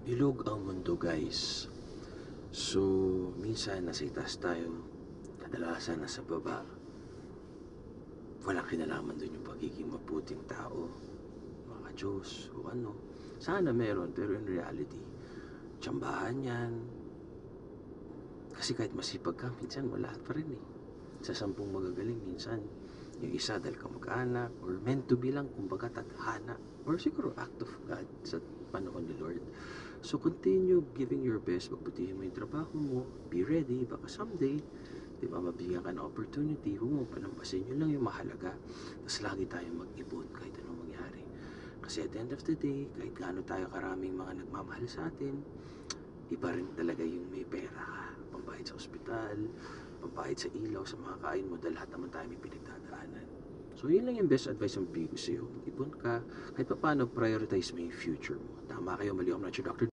Ilog ang mundo, guys. So, minsan nasa itaas tayo, kadalasan nasa baba. Walang kinalaman dun yung pagiging mabuting tao, mga Diyos o ano. Sana meron, pero in reality, tsambahan yan. Kasi kahit masipag ka, minsan wala pa rin eh. Sa 10 magagaling, minsan yung isa dahil kamag-anak or meant to be lang, kumbaga tadhana, or siguro act of God sa panahon ni Lord. So continue giving your best, magbutihin mo yung trabaho mo, be ready, baka someday, di ba, mabigyan ka ng opportunity, huwag mo palampasin, yun lang yung mahalaga. Tapos lagi tayong mag-ipon kahit anong mangyari. Kasi at the end of the day, kahit gaano tayo karaming mga nagmamahal sa atin, iba rin talaga yung may pera ka. Pambayad sa ospital, pambayad sa ilaw, sa mga kain mo, dahil lahat naman tayo may pinagdadaanan. So yun lang yung best advice ang bigay ko sa'yo. Mag-ipon ka, kahit pa paano prioritize mo yung future mo. Tama kayo, mali ako na Dr.